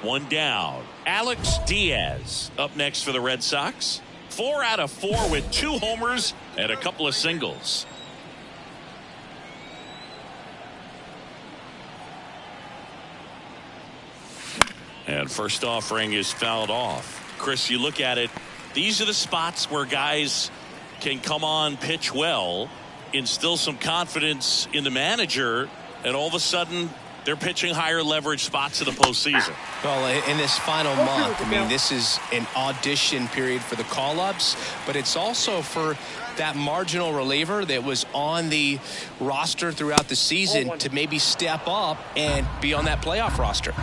One down. Alex Diaz up next for the Red Sox. 4 out of 4 with 2 homers and a couple of singles. And first offering is fouled off. Chris, you look at it, these are the spots where guys can come on, pitch well, instill some confidence in the manager, and all of a sudden they're pitching higher leverage spots in the postseason. Well, in this final month, I mean, this is an audition period for the call-ups, but it's also for that marginal reliever that was on the roster throughout the season to maybe step up and be on that playoff roster.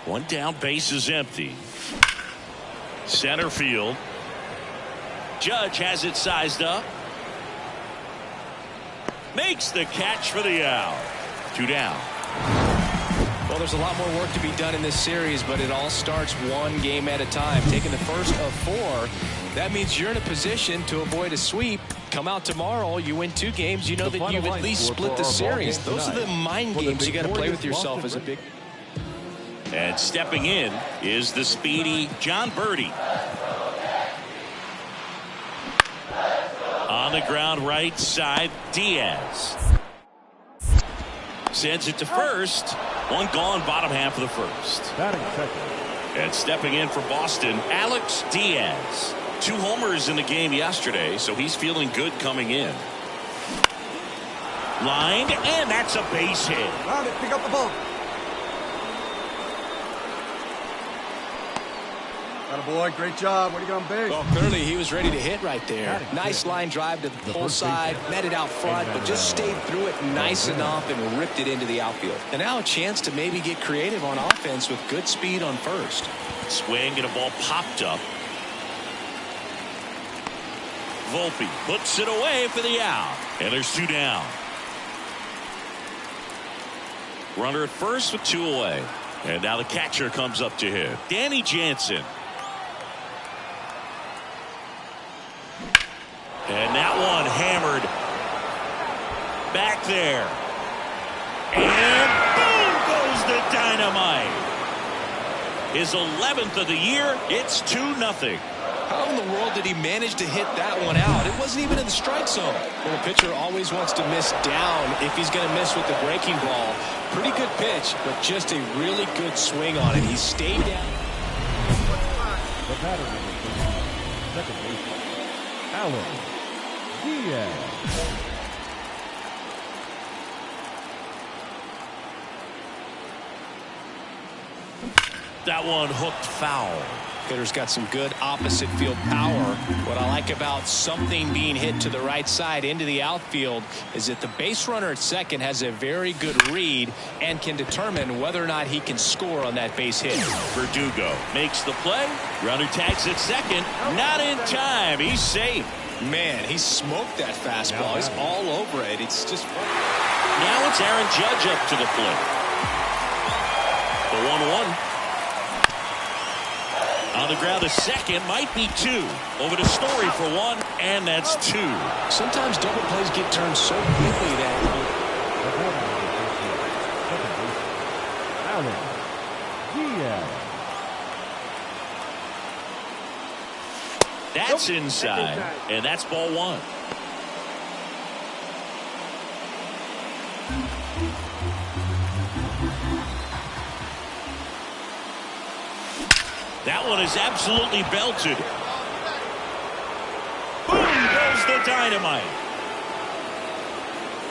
One down, base is empty. Center field. Judge has it sized up. Makes the catch for the out. 2 down. Well, there's a lot more work to be done in this series, but it all starts one game at a time. Taking the first of 4, that means you're in a position to avoid a sweep. Come out tomorrow, you win 2 games, you know that you've at least split the series. Those are the mind games you got to play with yourself as a big. And stepping in is the speedy John Birdie. On the ground right side, Diaz. Sends it to first. One gone, bottom half of the first. And stepping in for Boston, Alex Diaz. 2 homers in the game yesterday, so he's feeling good coming in. Lined, and that's a base hit. Pick up the ball. Boy, great job. What are you going to be? Well, clearly he was ready to hit right there. Nice line drive to the pull side, met it out front, but just stayed through it nice enough and ripped it into the outfield. And now a chance to maybe get creative on offense with good speed on first. Swing and a ball popped up. Volpe puts it away for the out. And there's 2 down. Runner at first with 2 away. And now the catcher comes up to hit. Danny Jansen. And that one hammered back there. And boom goes the dynamite. His 11th of the year. It's 2-0. How in the world did he manage to hit that one out? It wasn't even in the strike zone. Well, the pitcher always wants to miss down if he's going to miss with the breaking ball. Pretty good pitch, but just a really good swing on it. He stayed down. The batter second base, Alex Diaz. That one hooked foul. Hitter's got some good opposite field power. What I like about something being hit to the right side into the outfield is that the base runner at second has a very good read and can determine whether or not he can score on that base hit. Verdugo makes the play. Runner tags at second. Not in time. He's safe. Man, he smoked that fastball. He's all over it. It's just fun. Now it's Aaron Judge up to the plate. The 1-1. On the ground, the second might be 2. Over to Story for 1, and that's 2. Sometimes double plays get turned so quickly that. That's inside, and that's ball 1. That one is absolutely belted. Boom goes the dynamite.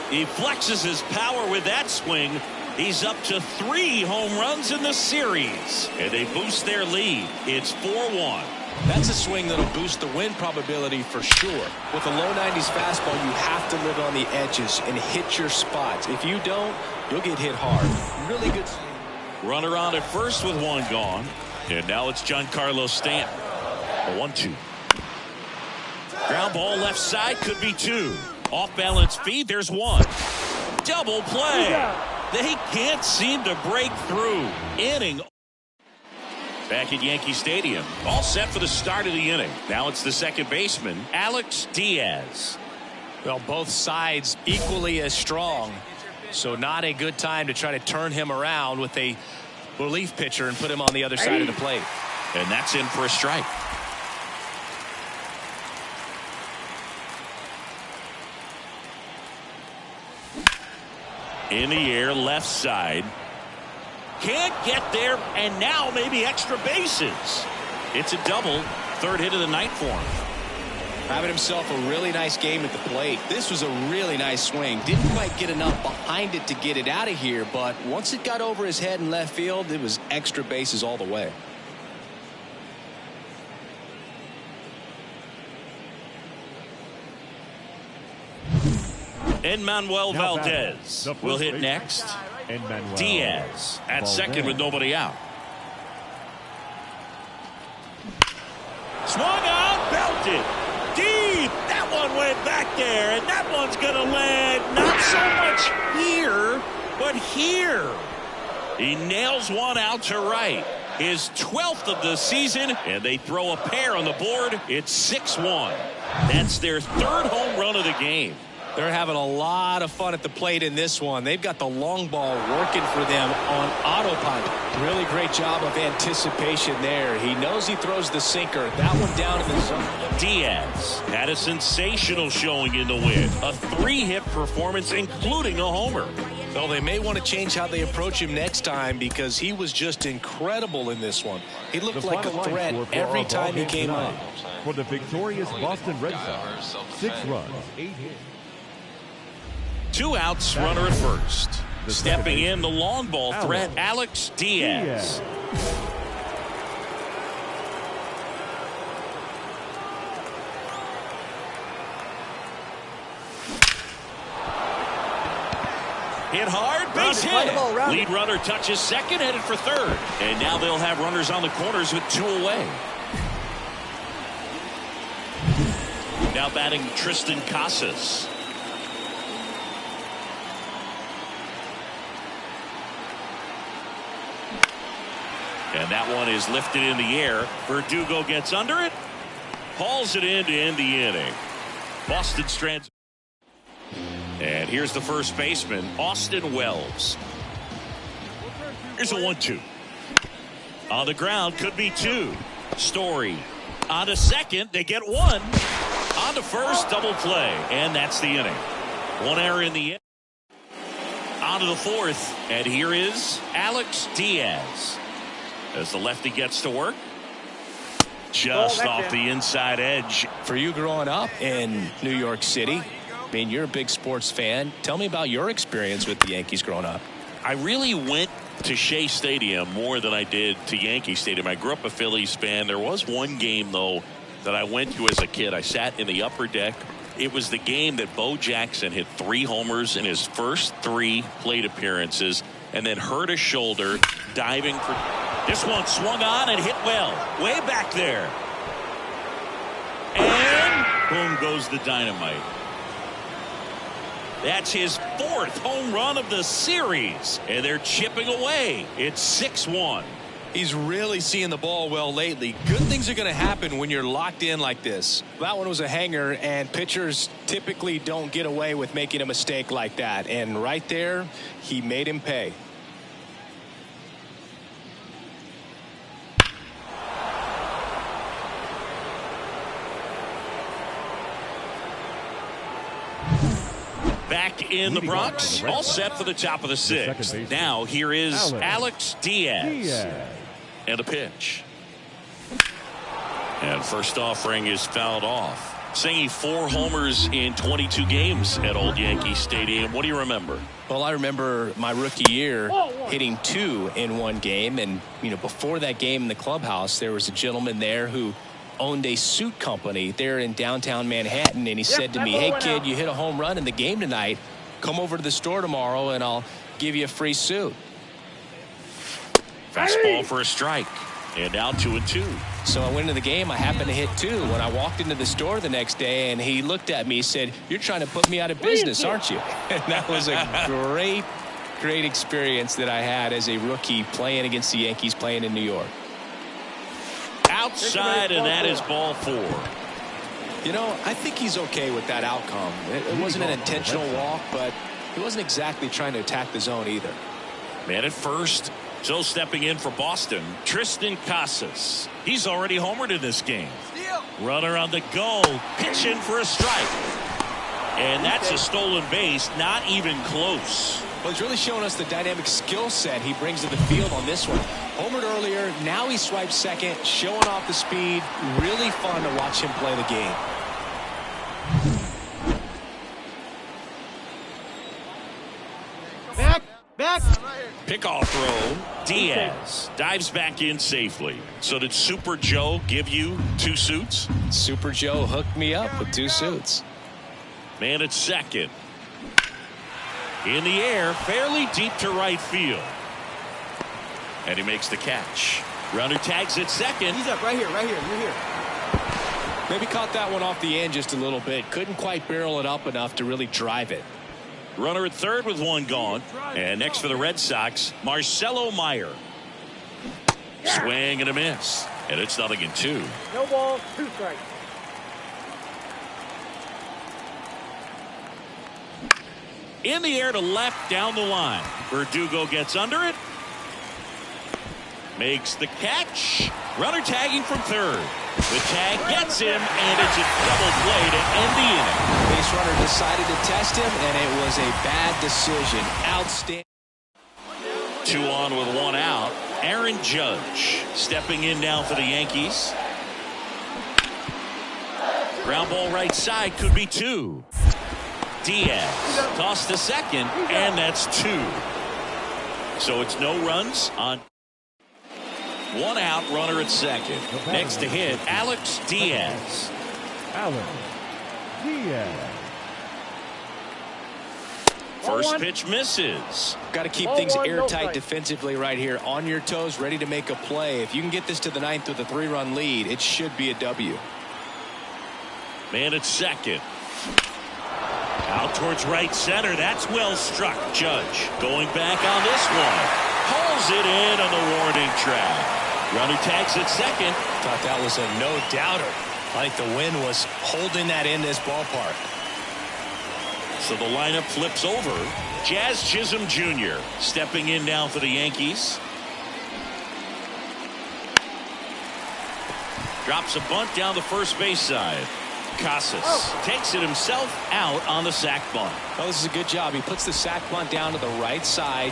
He flexes his power with that swing. He's up to 3 home runs in the series. And they boost their lead. It's 4-1. That's a swing that'll boost the win probability for sure. With a low 90s fastball, you have to live on the edges and hit your spots. If you don't, you'll get hit hard. Really good swing. Runner on at first with 1 gone. And now it's Giancarlo Stanton. A 1-2. Ground ball left side, could be 2. Off balance feed, there's 1. Double play. They can't seem to break through. Inning. Back at Yankee Stadium. All set for the start of the inning. Now it's the second baseman, Alex Diaz. Well, both sides equally as strong. So not a good time to try to turn him around with a relief pitcher and put him on the other side of the plate. And that's in for a strike. In the air, left side. Can't get there, and now maybe extra bases. It's a double. Third hit of the night for him. Having himself a really nice game at the plate. This was a really nice swing. Didn't quite get enough behind it to get it out of here, but once it got over his head in left field, it was extra bases all the way. Enmanuel Now Valdez batting, will hit baseman, next. Enmanuel Diaz at Valdez. second with nobody out. Swung on, belted. Deep. That one went back there, and that one's going to land not so much here, but here. He nails one out to right. His 12th of the season, and they throw a pair on the board. It's 6-1. That's their third home run of the game. They're having a lot of fun at the plate in this one. They've got the long ball working for them on autopilot. Really great job of anticipation there. He knows he throws the sinker. That one down in the zone. Diaz had a sensational showing in the win. A 3-hit performance, including a homer. Well, they may want to change how they approach him next time because he was just incredible in this one. He looked The like a final line threat score for every our time he ballgame came tonight. up. For the victorious Boston Red Sox, 6 runs, 8 hits. 2 outs, runner at first. The Stepping second in, the long ball threat, Alex Alex Diaz. Hit hard, base hit. Lead runner touches second, headed for third. And now they'll have runners on the corners with 2 away. Now batting Tristan Casas. And that one is lifted in the air. Verdugo gets under it. Hauls it in to end the inning. Boston strands. And here's the first baseman, Austin Wells. Here's a 1-2. On the ground, could be 2. Story on to second. They get 1. On to first, double play. And that's the inning. 1 error in the inning. On to the 4th. And here is Alex Diaz. As the lefty gets to work. Just off the inside edge. For you growing up in New York City, I mean, you're a big sports fan. Tell me about your experience with the Yankees growing up. I really went to Shea Stadium more than I did to Yankee Stadium. I grew up a Phillies fan. There was one game, though, that I went to as a kid. I sat in the upper deck. It was the game that Bo Jackson hit 3 homers in his first 3 plate appearances and then hurt his shoulder diving for. This one swung on and hit well. Way back there. And boom goes the dynamite. That's his 4th home run of the series. And they're chipping away. It's 6-1. He's really seeing the ball well lately. Good things are going to happen when you're locked in like this. That one was a hanger, and pitchers typically don't get away with making a mistake like that. And right there, he made him pay. Back in the Bronx, all set for the top of the 6th. Now here is Alex Diaz. And a pitch. And first offering is fouled off. Singing 4 homers in 22 games at Old Yankee Stadium. What do you remember? Well, I remember my rookie year hitting 2 in one game. And, you know, before that game in the clubhouse, there was a gentleman there who owned a suit company there in downtown Manhattan. And he said to me, "Hey, kid, you hit a home run in the game tonight. Come over to the store tomorrow and I'll give you a free suit." Fastball for a strike. And now 2-2. So I went into the game. I happened to hit 2. When I walked into the store the next day, and he looked at me, he said, "You're trying to put me out of business, aren't you?" And that was a great experience that I had as a rookie playing against the Yankees, playing in New York. Outside, and that is ball 4. You know, I think he's okay with that outcome. It wasn't an intentional walk, but he wasn't exactly trying to attack the zone either. Man at first. So stepping in for Boston, Triston Casas. He's already homered in this game. Runner on the go. Pitch in for a strike. And that's a stolen base. Not even close. Well, he's really showing us the dynamic skill set he brings to the field on this one. Homered earlier. Now he swipes second. Showing off the speed. Really fun to watch him play the game. Back. Pickoff throw. Diaz dives back in safely. So did Super Joe give you 2 suits? Super Joe hooked me up with 2 suits. Man at second. In the air, fairly deep to right field. And he makes the catch. Runner tags at second. He's up right here. You're here. Maybe caught that one off the end just a little bit. Couldn't quite barrel it up enough to really drive it. Runner at third with 1 gone. And next for the Red Sox, Marcelo Meyer. Swing and a miss. And it's 0-2. No ball, 2 strikes. In the air to left down the line. Verdugo gets under it. Makes the catch. Runner tagging from third. The tag gets him, and it's a double play to end the inning. Base runner decided to test him, and it was a bad decision. Outstanding. 2 on with 1 out. Aaron Judge stepping in now for the Yankees. Ground ball right side, could be 2. Diaz tossed to second, and that's 2. So it's no runs on 1 out, runner at second. Next to hit, Alex Diaz. Alex Diaz. First pitch misses. Got to keep things airtight defensively right here. On your toes, ready to make a play. If you can get this to the 9th with a 3-run lead, it should be a W. Man at second. Out towards right center. That's well struck. Judge going back on this one. Pulls it in on the warning track. Runner tags at second. Thought that was a no-doubter. I think the wind was holding that in this ballpark. So the lineup flips over. Jazz Chisholm Jr. stepping in now for the Yankees. Drops a bunt down the first base side. Casas takes it himself out on the sac bunt. Oh, this is a good job. He puts the sac bunt down to the right side.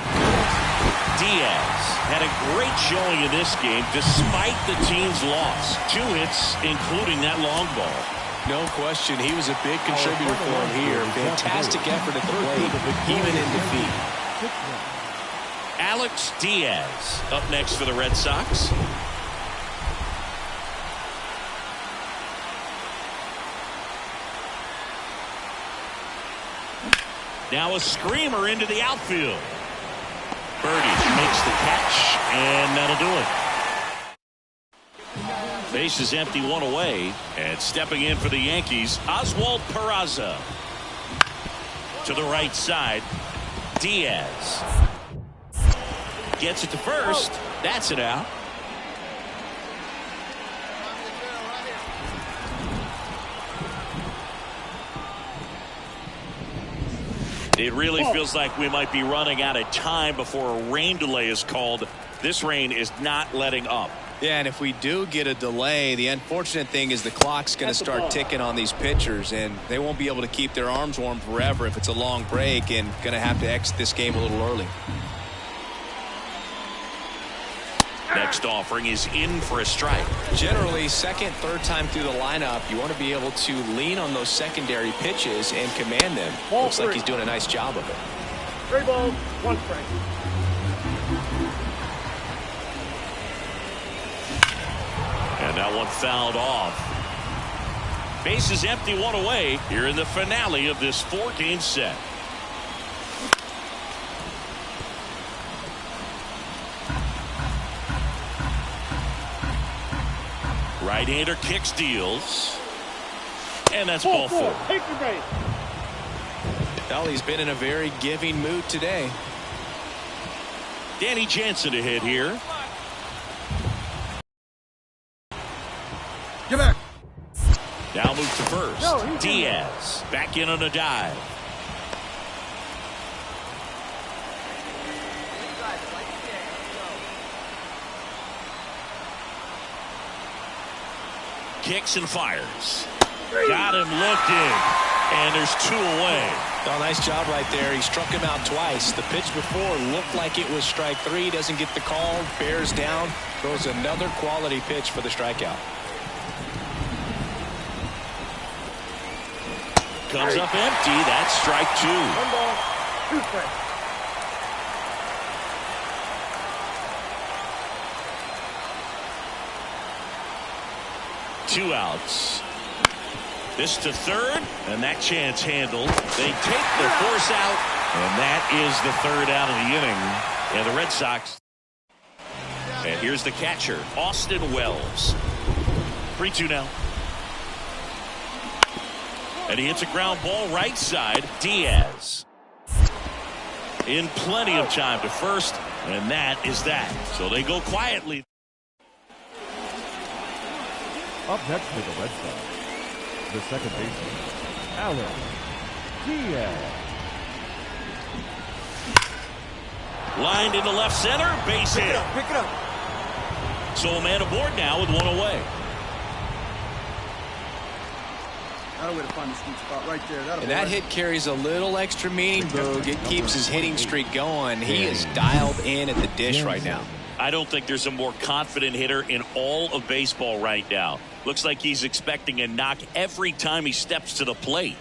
Diaz had a great showing in this game despite the team's loss. 2 hits, including that long ball. No question. He was a big contributor for him here. Fantastic effort at the plate, even in defeat. Alex Diaz up next for the Red Sox. Now a screamer into the outfield. Birdie makes the catch, and that'll do it. Base is empty, 1 away, and stepping in for the Yankees, Oswald Peraza. To the right side, Diaz. Gets it to first. That's it out. It really feels like we might be running out of time before a rain delay is called. This rain is not letting up. Yeah, and if we do get a delay, the unfortunate thing is the clock's going to start ticking on these pitchers, and they won't be able to keep their arms warm forever if it's a long break, and going to have to exit this game a little early. Next offering is in for a strike. Generally, second, third time through the lineup, you want to be able to lean on those secondary pitches and command them. Looks like he's doing a nice job of it. 3 balls, 1 strike. And that one fouled off. Base is empty, 1 away here in the finale of this 4-game set. Right-hander kicks, deals. And that's ball 4. Take your base. Well, he's been in a very giving mood today. Danny Jansen to hit here. Get back. Now move to first. Diaz back in on a dive. kicks and fires. Got him looking. And there's 2 away. Oh, nice job right there. He struck him out twice. The pitch before looked like it was strike 3. Doesn't get the call. Bears down. Throws another quality pitch for the strikeout. Comes up empty. That's strike 2. 1 ball, 2 strikes. Two outs. This to third, and that chance handled. They take the force out, and that is the 3rd out of the inning. And the Red Sox. And here's the catcher, Austin Wells. 3-2 now. And he hits a ground ball right side. Diaz. In plenty of time to first, and that is that. So they go quietly. Up next for the Red Sox, the second baseman, Alex Diaz. Lined into left center, base hit. Pick it up. So a man aboard now with 1 away. That'll way to find the sweet spot right there. And that hit carries a little extra meaning, Boog. It keeps his hitting streak going. He is dialed in at the dish right now. I don't think there's a more confident hitter in all of baseball right now. Looks like he's expecting a knock every time he steps to the plate.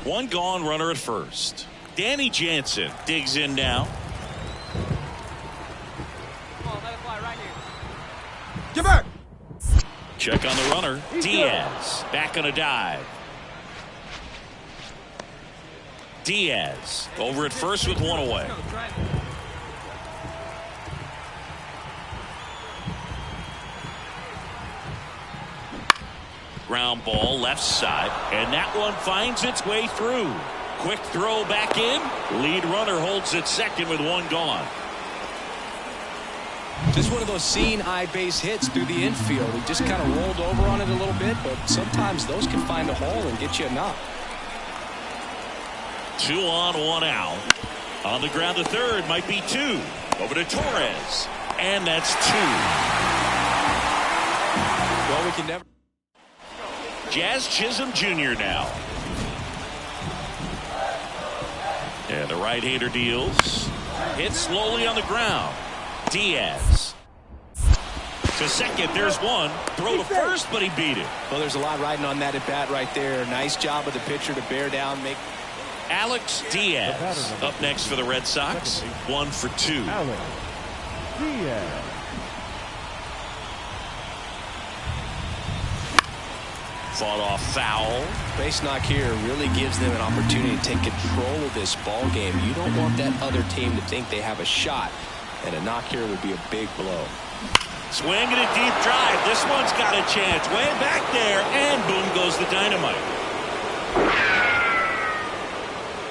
1 gone, runner at first. Danny Jansen digs in now. Come on, let it fly right here. Get back. Check on the runner. Diaz back on a dive. Diaz over at first with 1 away. Ground ball left side, and that one finds its way through. Quick throw back in. Lead runner holds at second with 1 gone. Just one of those seeing eye base hits through the infield. He just kind of rolled over on it a little bit, but sometimes those can find a hole and get you a knock. 2 on, 1 out. On the ground to third, might be 2. Over to Torres, and that's 2. Well, we can never. Jazz Chisholm Jr. now. And the right-hander deals. Hit slowly on the ground. Diaz. To second, there's 1. Throw to first, but he beat it. Well, there's a lot riding on that at bat right there. Nice job of the pitcher to bear down. Alex Diaz up next for the Red Sox. 1 for 2. Alex Diaz. Fought off foul. Base knock here really gives them an opportunity to take control of this ball game. You don't want that other team to think they have a shot, and a knock here would be a big blow. Swing and a deep drive. This one's got a chance. Way back there, and boom goes the dynamite.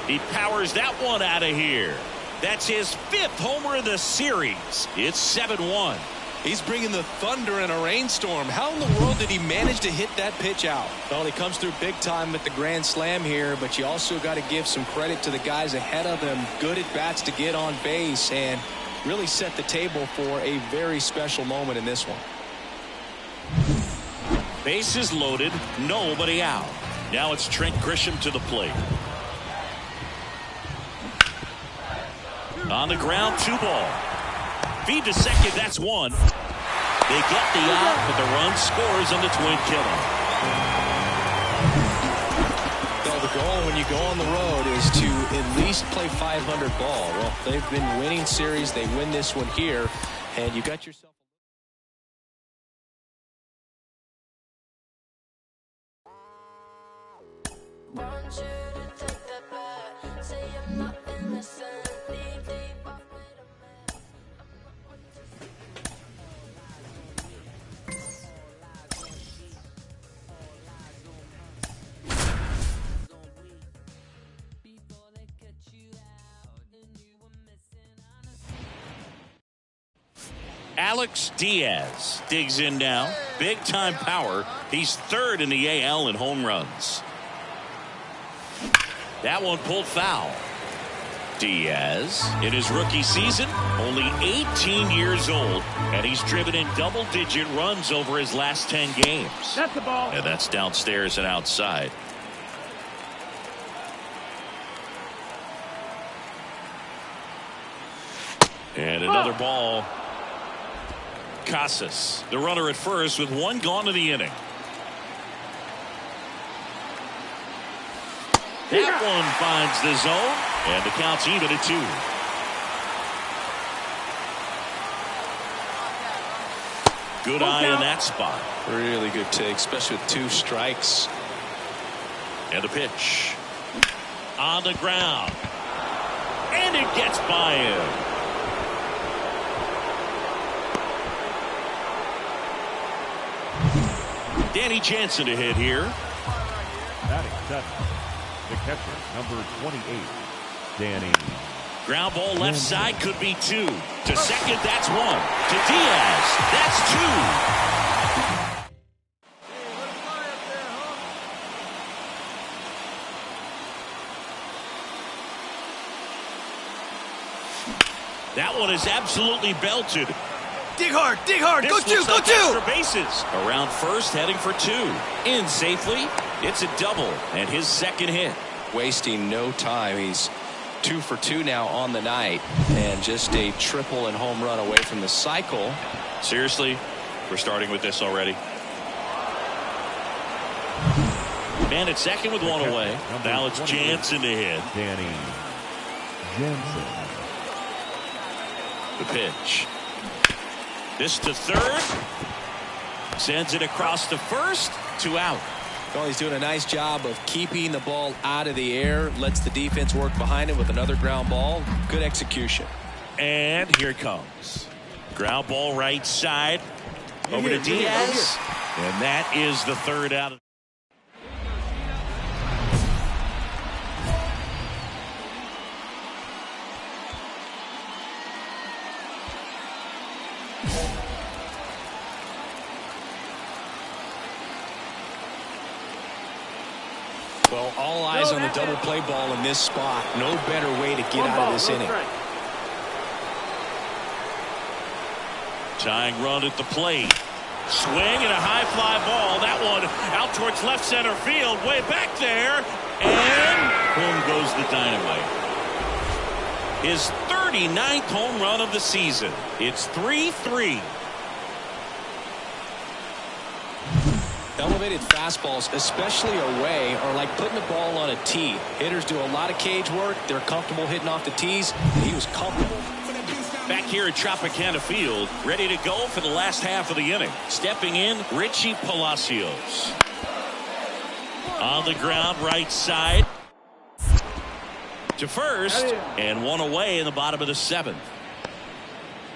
He powers that one out of here. That's his 5th homer of the series. It's 7-1. He's bringing the thunder in a rainstorm. How in the world did he manage to hit that pitch out? Well, he comes through big time with the grand slam here, but you also got to give some credit to the guys ahead of him. Good at bats to get on base and really set the table for a very special moment in this one. Bases loaded, nobody out. Now it's Trent Grisham to the plate. On the ground, 2 ball. Feed to second, that's 1. They get the out, but the run scores on the twin killer. So the goal when you go on the road is to at least play 500 ball. Well, they've been winning series. They win this one here, and you got yourself. Alex Diaz digs in now. Big time power. He's 3rd in the AL in home runs. That one pulled foul. Diaz, in his rookie season, only 18 years old, and he's driven in double-digit runs over his last 10 games. That's the ball. And that's downstairs and outside. And another ball. Casas, the runner at first with one gone in the inning. That one finds the zone, and the count's even at 2. Good eye in that spot. Really good take, especially with 2 strikes. And a pitch. On the ground. And it gets by him. Danny Jansen to hit here. Batting 7. The catcher, number 28, Danny. Ground ball left side, could be 2. To second, that's 1. To Diaz, that's 2. That one is absolutely belted. Dig hard, go 2, go 2. Extra bases. Around first, heading for 2. In safely. It's a double and his second hit. Wasting no time. He's 2 for 2 now on the night, and just a triple and home run away from the cycle. Seriously, we're starting with this already. Man at second with one away. Now it's Jansen to hit. Danny Jansen. The pitch. This to third. Sends it across to first. 2 out. Well, he's doing a nice job of keeping the ball out of the air. Lets the defense work behind him with another ground ball. Good execution. And here it comes. Ground ball right side. Over to Diaz. And that is the third out. Well, all eyes on the double play ball in this spot. No better way to get out of this inning. Tying run at the plate. Swing and a high fly ball. That one out towards left center field. Way back there. And boom goes the dynamite. His 39th home run of the season. It's 3-3. Elevated fastballs, especially away, are like putting the ball on a tee. Hitters do a lot of cage work. They're comfortable hitting off the tees. He was comfortable. Back here at Tropicana Field, ready to go for the last half of the inning. Stepping in, Richie Palacios. On the ground, right side. To first, and 1 away in the bottom of the 7th.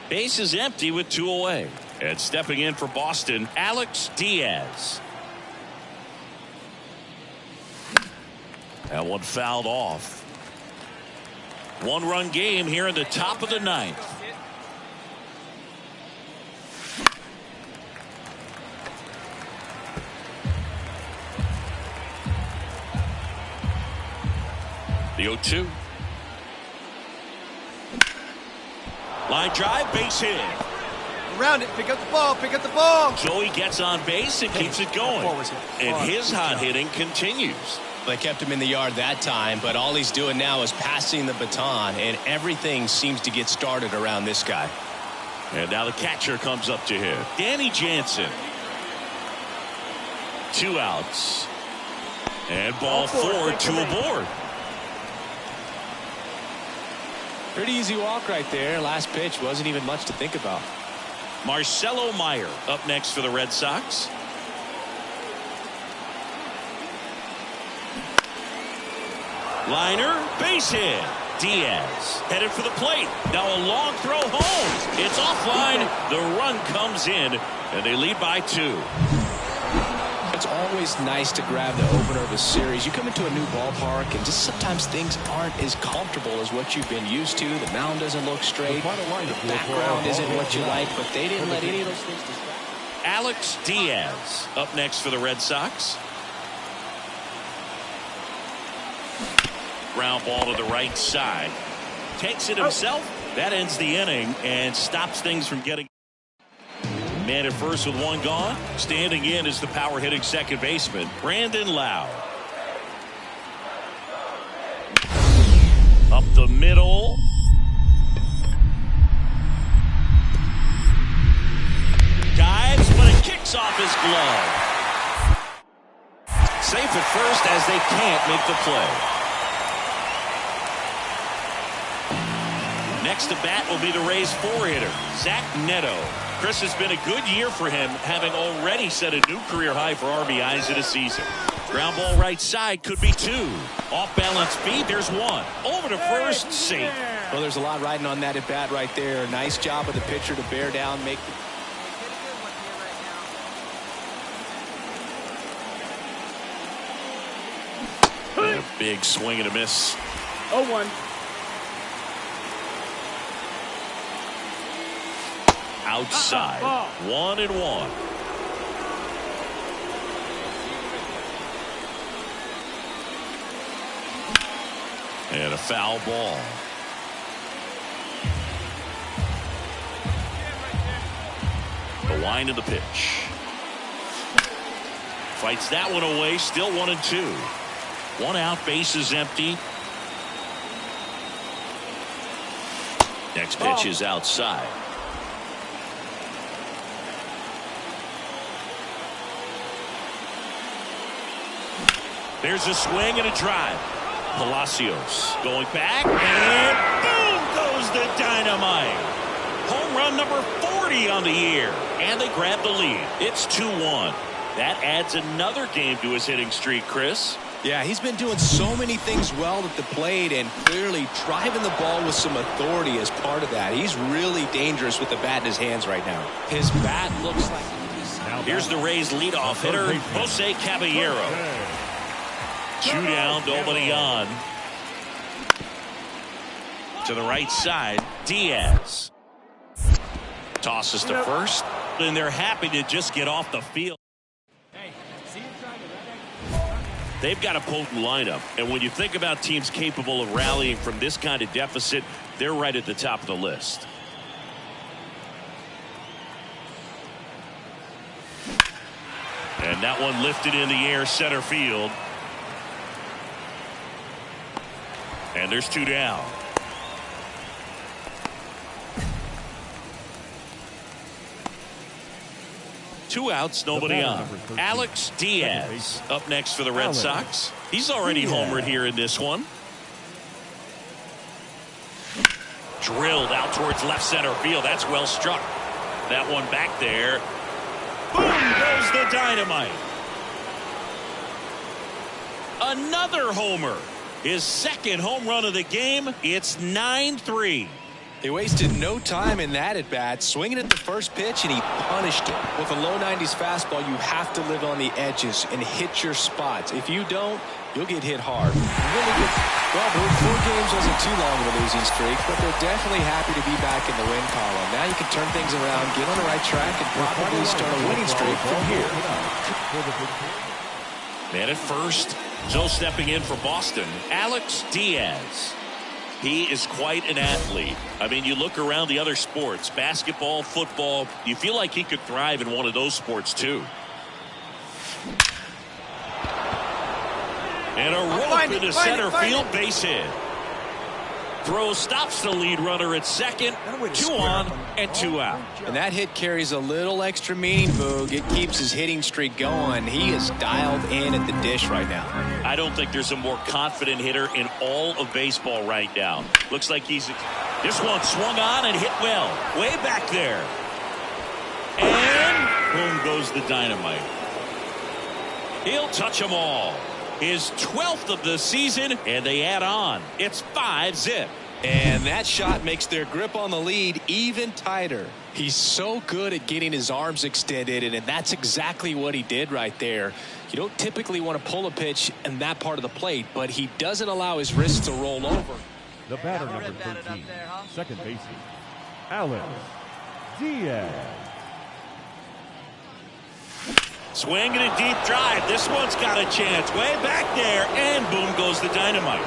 Base is empty with 2 away. And stepping in for Boston, Alex Diaz. That one fouled off. 1-run game here in the top of the 9th. The 0-2. Line drive, base hit. Around it, pick up the ball, pick up the ball. Joey gets on base and keeps it going. And his hot hitting continues. They kept him in the yard that time, but all he's doing now is passing the baton, and everything seems to get started around this guy. And now the catcher comes up to him. Danny Jansen. 2 outs. And ball 4, 2 aboard. Pretty easy walk right there. Last pitch wasn't even much to think about. Marcelo Meyer up next for the Red Sox. Liner, base hit. Diaz headed for the plate. Now a long throw home. It's offline. The run comes in, and they lead by 2. It's always nice to grab the opener of a series. You come into a new ballpark, and just sometimes things aren't as comfortable as what you've been used to. The mound doesn't look straight. The background isn't what you like, but they didn't let any of those things distract. Alex Diaz up next for the Red Sox. Ground ball to the right side. takes it himself. That ends the inning and stops things from getting. Man at first with one gone. Standing in is the power hitting second baseman, Brandon Lowe. Up the middle. Dives, but it kicks off his glove. Safe at first as they can't make the play. Next to bat will be the Rays four-hitter, Zach Neto. Chris, has been a good year for him, having already set a new career high for RBIs in a season. Ground ball right side could be two. Off balance feed, there's one. Over to first, safe. Well, there's a lot riding on that at bat right there. Nice job of the pitcher to bear down, make the... And a big swing and a miss. 0-1. Outside. 1-1. And a foul ball. The line of the pitch. Fights that one away. Still 1-2. One out. Base is empty. Next pitch is outside. There's a swing and a drive. Palacios going back, and boom goes the dynamite. Home run number 40 on the year, and they grab the lead. It's 2-1. That adds another game to his hitting streak, Chris. Yeah, he's been doing so many things well at the plate and clearly driving the ball with some authority as part of that. He's really dangerous with the bat in his hands right now. His bat looks like... Here's the Rays leadoff hitter, Jose Caballero. Two down, nobody on. To the right side, Diaz. Tosses to first, and they're happy to just get off the field. They've got a potent lineup, and when you think about teams capable of rallying from this kind of deficit, they're right at the top of the list. And that one lifted in the air, center field. And there's two down. Two outs, nobody on. Alex Diaz up next for the Red Sox. He's already homered here in this one. Drilled out towards left center field. That's well struck. That one back there. Boom goes the dynamite. Another homer. His second home run of the game. It's 9-3. They wasted no time in that at bat, swinging at the first pitch, and he punished it. With a low 90s fastball, you have to live on the edges and hit your spots. If you don't, you'll get hit hard. Really good. Well, 4 games wasn't too long of a losing streak, but they're definitely happy to be back in the win column. Now you can turn things around, get on the right track, and probably start a winning streak from here. Man at first, so stepping in for Boston, Alex Diaz. He is quite an athlete. I mean, you look around the other sports, basketball, football, you feel like he could thrive in one of those sports too. And a rope into center field, base hit. Throw stops the lead runner at second. 2 on and 2 out. And that hit carries a little extra meaning, Boog. It keeps his hitting streak going. He is dialed in at the dish right now. I don't think there's a more confident hitter in all of baseball right now. Looks like he's... This one swung on and hit well. Way back there. And boom goes the dynamite. He'll touch them all. His 12th of the season, and they add on. It's 5-zip. And that shot makes their grip on the lead even tighter. He's so good at getting his arms extended, and that's exactly what he did right there. You don't typically want to pull a pitch in that part of the plate, but he doesn't allow his wrists to roll over. The batter, number 13, second baseman, Alex Diaz. Swing and a deep drive. This one's got a chance. Way back there, and boom goes the dynamite.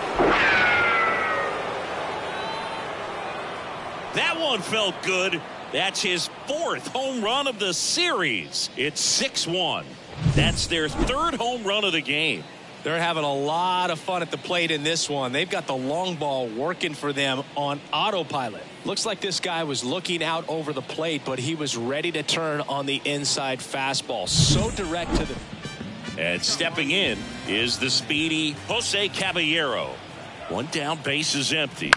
That one felt good. That's his 4th home run of the series. It's 6-1. That's their 3rd home run of the game. They're having a lot of fun at the plate in this one. They've got the long ball working for them on autopilot. Looks like this guy was looking out over the plate, but he was ready to turn on the inside fastball. So direct to the... And stepping in is the speedy Jose Caballero. One down, base is empty.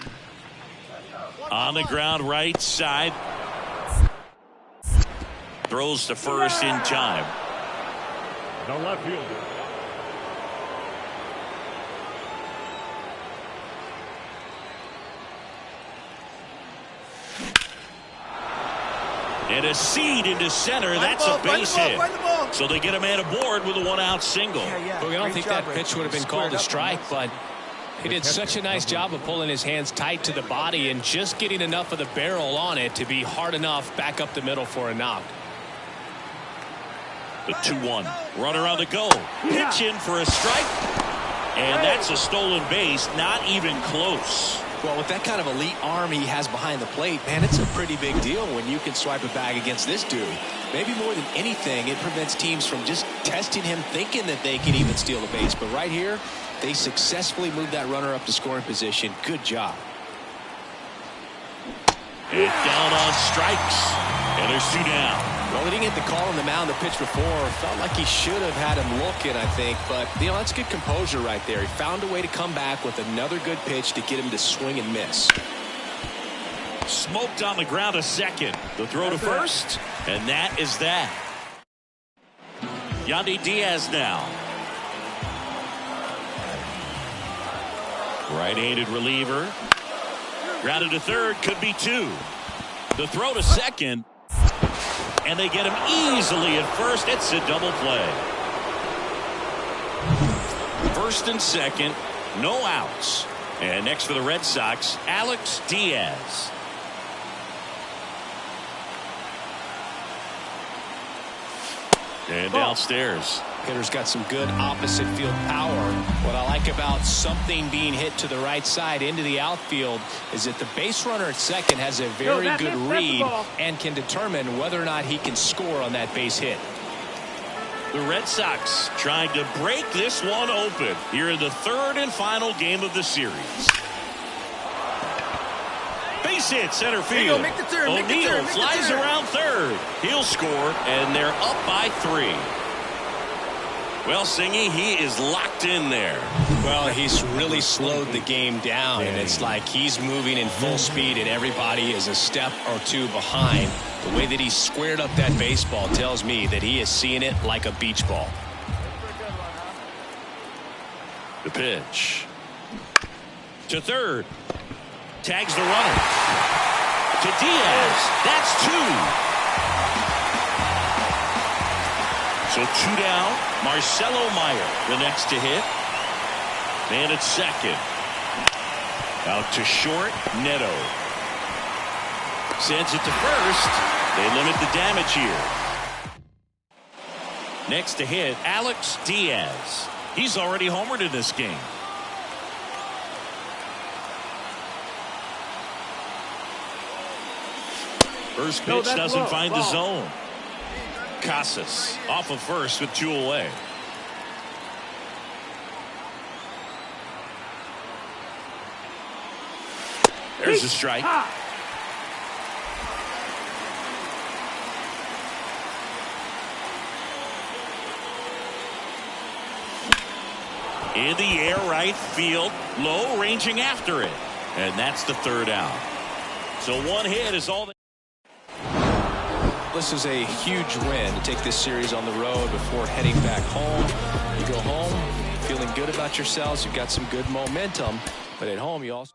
On the ground, right side. Throws to first in time. The left fielder. And a seed into center. That's a base hit. So they get a man aboard with a 1-out single. Well, I don't think that pitch would have been called a strike, but he did such a nice job of pulling his hands tight to the body and just getting enough of the barrel on it to be hard enough back up the middle for a knock. The 2-1. Runner on the go. Pitch in for a strike. And that's a stolen base. Not even close. Well, with that kind of elite arm he has behind the plate, man, it's a pretty big deal when you can swipe a bag against this dude. Maybe more than anything, it prevents teams from just testing him, thinking that they can even steal the base. But right here, they successfully moved that runner up to scoring position. Good job. And down on strikes. And there's 2 down. Well, he didn't get the call on the mound the pitch before. Felt like he should have had him looking, I think. But, you know, that's good composure right there. He found a way to come back with another good pitch to get him to swing and miss. Smoked on the ground a second. The throw to first. And that is that. Yandy Diaz now. Right-handed reliever. Grounded to third. Could be 2. The throw to second. And they get him easily at first. It's a double play. First and second. No outs. And next for the Red Sox, Alex Diaz. And downstairs. Hitter's got some good opposite field power. What I like about something being hit to the right side into the outfield is that the base runner at second has a very good read and can determine whether or not he can score on that base hit. The Red Sox trying to break this one open here in the 3rd and final game of the series. Base hit center field. O'Neill flies around third. He'll score, and they're up by 3. Well, Singy, he is locked in there. Well, he's really slowed the game down, and it's like he's moving in full speed, and everybody is a step or 2 behind. The way that he squared up that baseball tells me that he is seeing it like a beach ball. The pitch. To third. Tags the runner. To Diaz. That's 2. So 2 down. Marcelo Meyer, the next to hit. Man at second. Out to short. Neto. Sends it to first. They limit the damage here. Next to hit, Alex Diaz. He's already homered in this game. First pitch doesn't find the zone. Casas off of first with 2 away. There's a strike. In the air, right field, low, ranging after it. And that's the 3rd out. So 1 hit is all. This is a huge win to take this series on the road before heading back home. You go home feeling good about yourselves. You've got some good momentum. But at home, you also...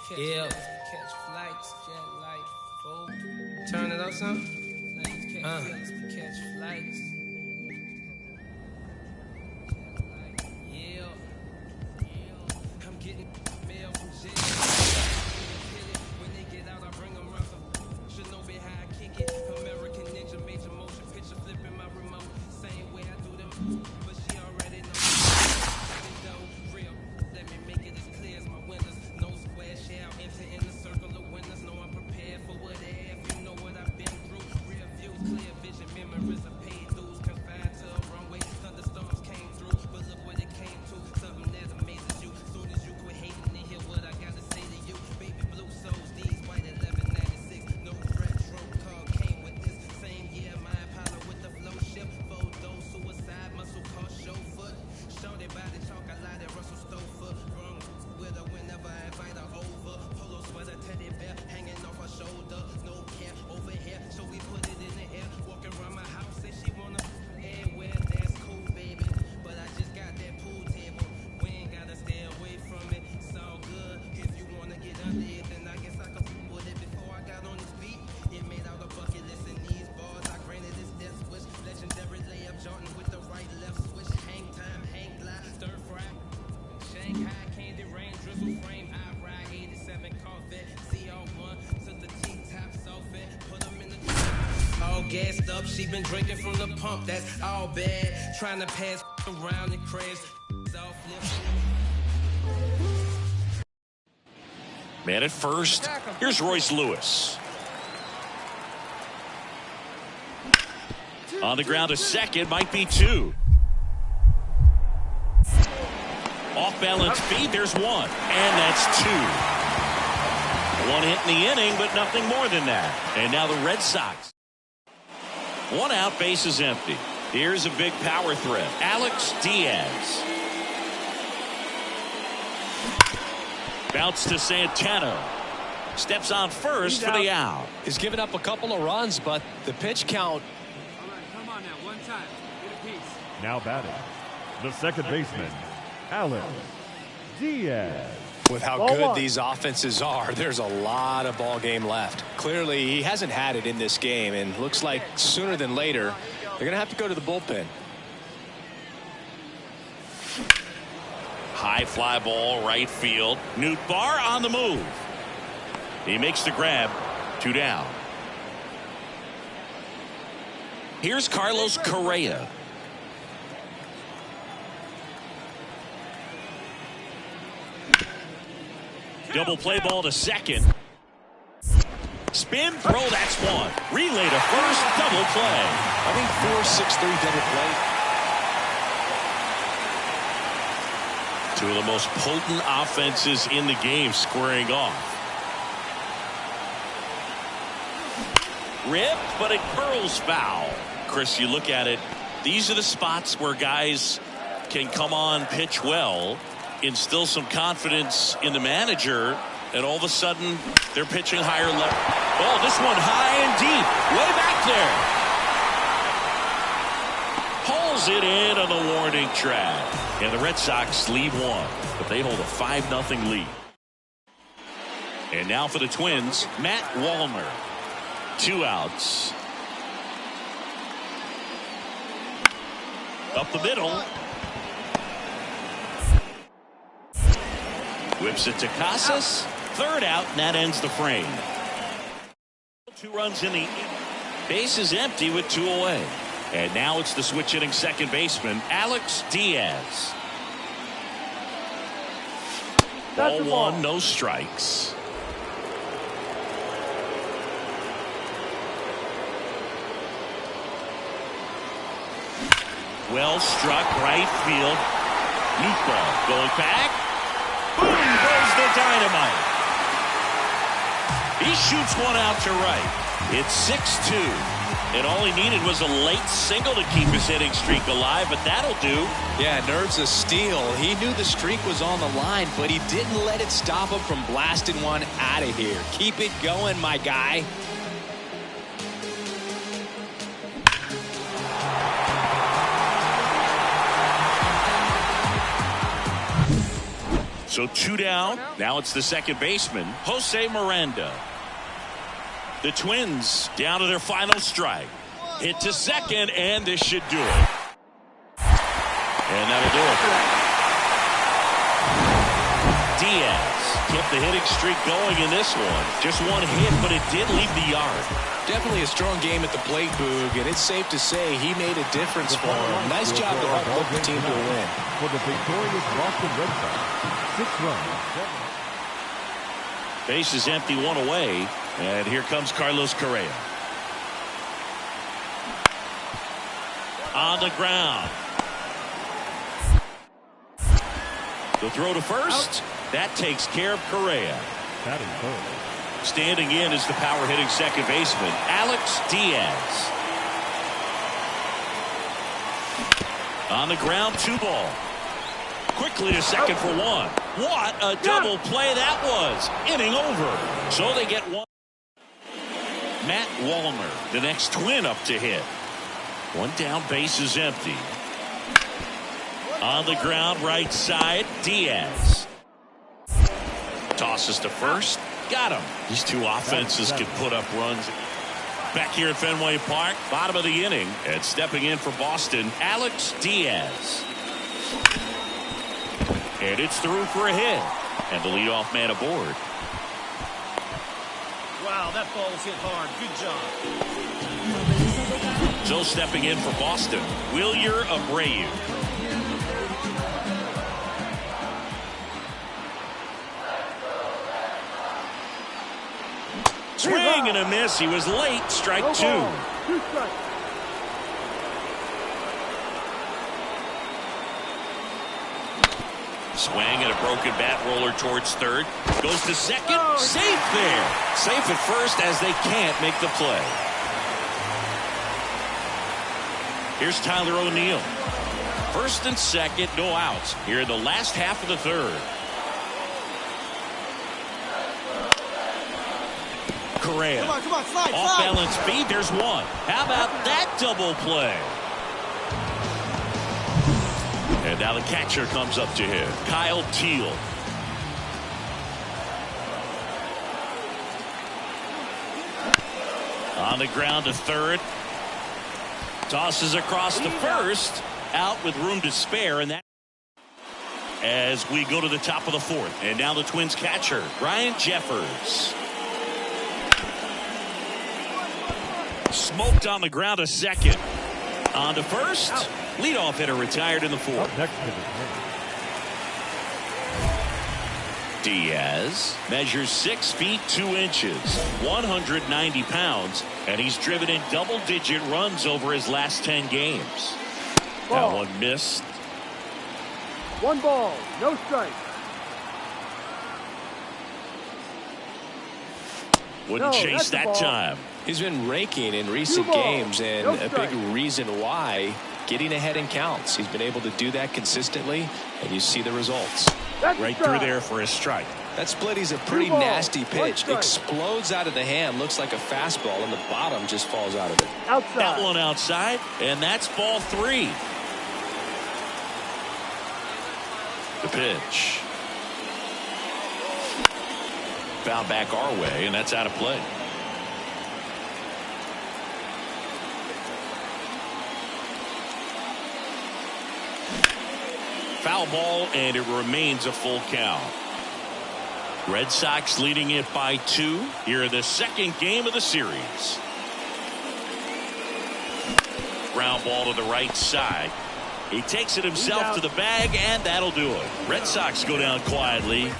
Catch flights, jet light, fool. Turn it up some. Catch flights. I'm getting mail from Jay. When they get out, I bring them round. Should know how I kick it. American Ninja, major motion picture flipping my remote. Same way I do them, but she already knows. She been drinking from the pump, that's all bad. Trying to pass around and crash. Man at first. Here's Royce Lewis. On the ground, a second, might be two. Off balance feed, there's one, and that's two. One hit in the inning, but nothing more than that. And now the Red Sox. One out, base is empty. Here's a big power threat, Alex Diaz. Bounce to Santana. Steps on first for the out. He's given up a couple of runs, but the pitch count. Come on now, one time. Get a piece. Now batting, the second baseman, Alex Diaz. With how good these offenses are, there's a lot of ball game left. Clearly, he hasn't had it in this game, and looks like sooner than later, they're going to have to go to the bullpen. High fly ball, right field. Nootbaar on the move. He makes the grab. Two down. Here's Carlos Correa. Double play ball to second. Spin throw, that's one. Relay to first, double play. I think 4-6-3 double play. Two of the most potent offenses in the game squaring off. Ripped, but it curls foul. Chris, you look at it, these are the spots where guys can come on, pitch well, instill some confidence in the manager, and all of a sudden they're pitching higher level. Oh, this one high and deep, way back there. Pulls it in on the warning track. And the Red Sox lead one, but they hold a 5-0 lead. And now for the Twins, Matt Wallner. Two outs. Up the middle. Whips it to Casas. Third out, and that ends the frame. 2 runs in the base is empty with 2 away. And now it's the switch hitting second baseman, Alex Diaz. Ball 1, no strikes. Well struck, right field. Nootbaar going back. Boom goes the dynamite. He shoots one out to right. It's 6-2. And all he needed was a late single to keep his hitting streak alive, but that'll do. Yeah, nerves a steal. He knew the streak was on the line, but he didn't let it stop him from blasting one out of here. Keep it going, my guy. So 2 down. Now it's the second baseman, Jose Miranda. The Twins down to their final strike. Hit to second, and this should do it. And that'll do it. Diaz kept the hitting streak going in this one. Just one hit, but it did leave the yard. Definitely a strong game at the plate, Boog, and it's safe to say he made a difference for him. Nice job to help put the team to a win. For the victorious Boston Red Sox, 6 runs. Base is empty, 1 away. And here comes Carlos Correa. On the ground. The throw to first. That takes care of Correa. Batting third. Standing in is the power hitting second baseman, Alex Diaz. On the ground, 2 ball. Quickly to second for 1. What a double play that was. Inning over. So they get 1. Matt Wallner, the next Twin up to hit. 1 down, base is empty. On the ground, right side, Diaz. Tosses to first. Got him. These two offenses can put up runs. Back here at Fenway Park, bottom of the inning, and stepping in for Boston, Alex Diaz. And it's through for a hit. And the leadoff man aboard. Wow, that ball's hit hard. Good job. So stepping in for Boston, Wilyer Abreu. Swing and a miss. He was late. Strike two. 2 strikes. Swing and a broken bat roller towards third. Goes to second. Safe there. Safe at first as they can't make the play. Here's Tyler O'Neill. First and second, no outs. Here in the last half of the third. Correa. Come on, slide. Off balance feed. There's one. How about that double play? And now the catcher comes up to him. Kyle Teal. On the ground to third. Tosses across to first. Out with room to spare. And that as we go to the top of the fourth. And now the Twins catcher, Ryan Jeffers. Smoked on the ground to second. On to first. Leadoff hitter retired in the fourth. Up next hitter. Diaz measures 6 feet 2 inches, 190 pounds, and he's driven in double-digit runs over his last 10 games. That one missed. 1 ball, no strike. Wouldn't chase that time. He's been raking in recent games, and a big reason why, getting ahead in counts. He's been able to do that consistently, and you see the results. Right through there for a strike. That split is a pretty nasty pitch. Explodes out of the hand, looks like a fastball, and the bottom just falls out of it. Outside. That one outside, and that's ball 3. The pitch. Foul back our way, and that's out of play. Foul ball, and it remains a full count. Red Sox leading it by 2 here in the second game of the series. Ground ball to the right side. He takes it himself to the bag, and that'll do it. Red Sox go down quietly.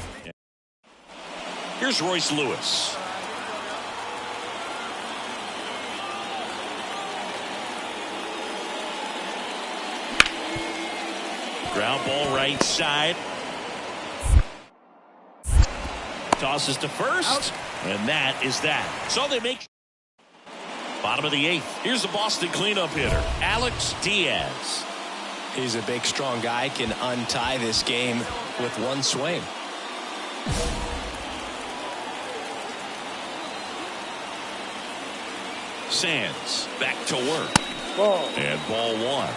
Here's Royce Lewis. Ground ball right side. Tosses to first. And that is that. So they make bottom of the 8th. Here's the Boston cleanup hitter, Alex Diaz. He's a big, strong guy, can untie this game with one swing. Sands back to work. Ball. And ball 1.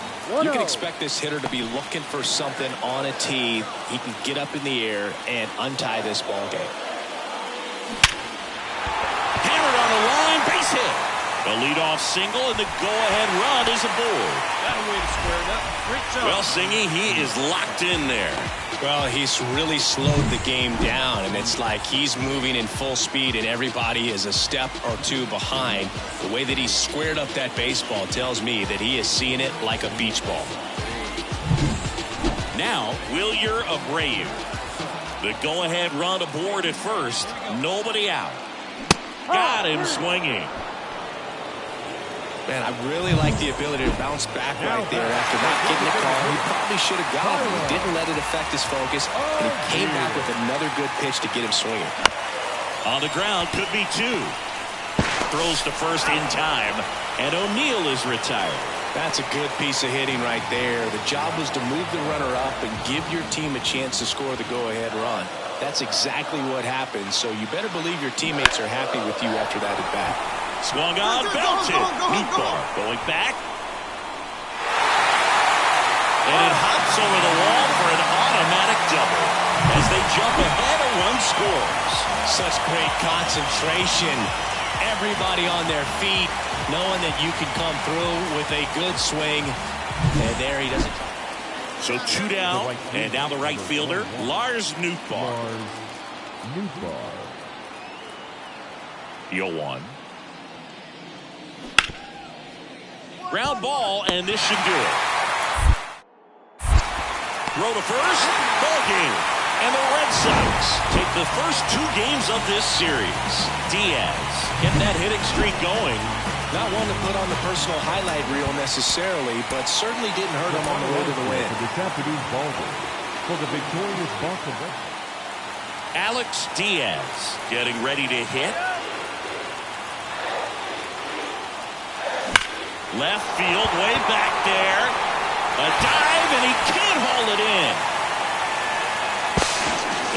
You can expect this hitter to be looking for something on a tee. He can get up in the air and untie this ball game. Hammered on the line, base hit. The leadoff single, and the go-ahead run is aboard. That way to square it up. Great job. Well, Singy, he is locked in there. Well, he's really slowed the game down, and it's like he's moving in full speed, and everybody is a step or 2 behind. The way that he squared up that baseball tells me that he is seeing it like a beach ball. Now, Wilyer Abreu. The go-ahead run aboard at first. Nobody out. Got him swinging. Man, I really like the ability to bounce back right there after not getting the call. He probably should have got it. He didn't let it affect his focus, and he came back with another good pitch to get him swinging. On the ground, could be 2. Throws to first in time, and O'Neill is retired. That's a good piece of hitting right there. The job was to move the runner up and give your team a chance to score the go-ahead run. That's exactly what happened, so you better believe your teammates are happy with you after that at-bat. Swung on, belted. Nootbaar going back. And it hops over the wall for an automatic double. As they jump ahead, a run scores. Such great concentration. Everybody on their feet, knowing that you can come through with a good swing. And there he doesn't. So 2 down, and now the right fielder, Lars Nootbaar. Nootbaar. Yo 1. Ground ball, and this should do it. Throw to first, ball game. And the Red Sox take the first 2 games of this series. Diaz getting that hitting streak going. Not one to put on the personal highlight reel necessarily, but certainly didn't hurt him on the way to the win. For this afternoon's ball game for the victorious Boston Red Sox. Alex Diaz getting ready to hit. Left field, way back there. A dive, and he can't haul it in.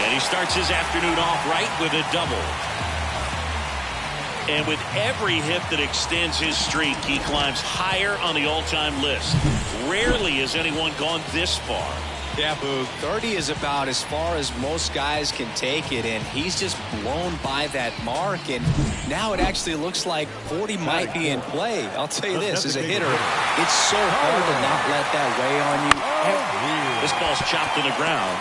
And he starts his afternoon off right with a double. And with every hit that extends his streak, he climbs higher on the all-time list. Rarely has anyone gone this far. Yeah, Boog. 30 is about as far as most guys can take it, and he's just blown by that mark. And now it actually looks like 40 might be in play. I'll tell you this, as a hitter, it's so hard to not let that weigh on you. This ball's chopped to the ground.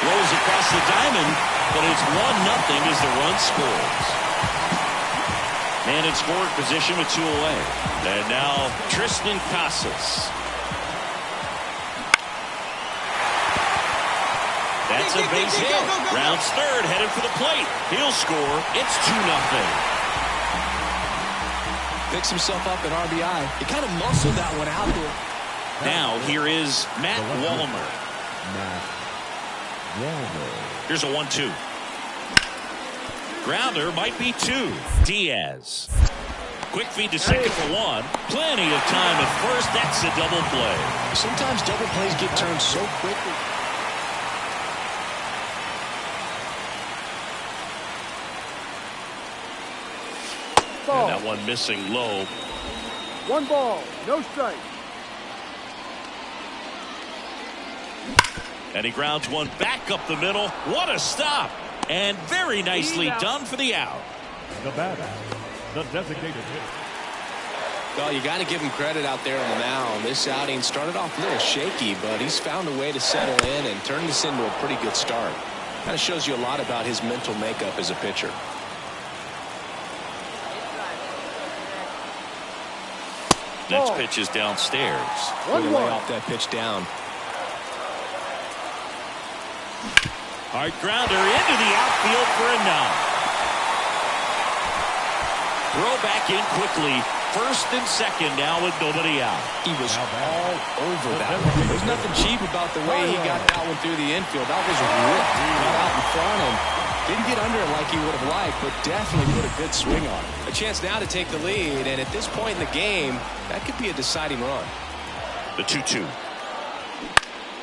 Rolls across the diamond, but it's 1-0 as the run scores. Man in scoring position with 2 away. And now Tristan Casas. That's a base hit. Rounds third, headed for the plate. He'll score. It's 2-0. Picks himself up at RBI. He kind of muscled that one out there. Now here is Matt Wallmer. Here's a 1-2. Grounder might be 2. Diaz. Quick feed to second for 1. Plenty of time at first. That's a double play. Sometimes double plays get turned so quickly. And that one missing low. 1 ball, no strike. And he grounds one back up the middle. What a stop. And very nicely done for the out. The batter, the designated hitter. Well, you got to give him credit out there on the mound. This outing started off a little shaky, but he's found a way to settle in and turn this into a pretty good start. Kind of shows you a lot about his mental makeup as a pitcher. Next pitch is downstairs. Way to lay off that pitch down. Hard grounder into the outfield for a knock. Throw back in quickly. First and second now with nobody out. He was all over that one. There's nothing cheap about the way he got that one through the infield. That was ripped right out in front and didn't get under it like he would have liked, but definitely put a good swing on it. A chance now to take the lead, and at this point in the game, that could be a deciding run. The 2-2.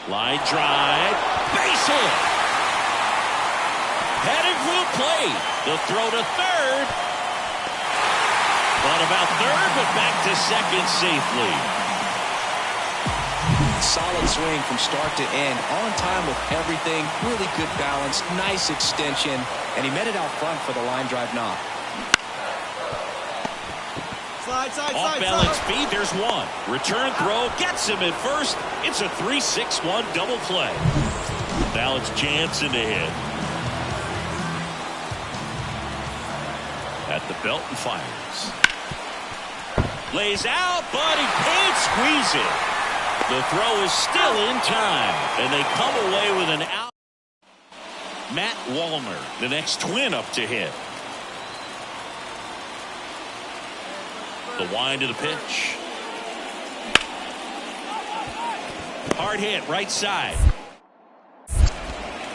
Line drive. Base hit. Heading for the plate. The throw to third. Thought about third, but back to second safely. Solid swing from start to end. On time with everything. Really good balance. Nice extension. And he met it out front for the line drive knock. Off balance feed, there's one. Return throw gets him at first. It's a 3-6-1 double play. Now it's Jansen to hit. At the belt and fires. Lays out, but he can't squeeze it. The throw is still in time, and they come away with an out. Matt Wallmer, the next twin up to hit. The wind of the pitch. Hard hit, right side.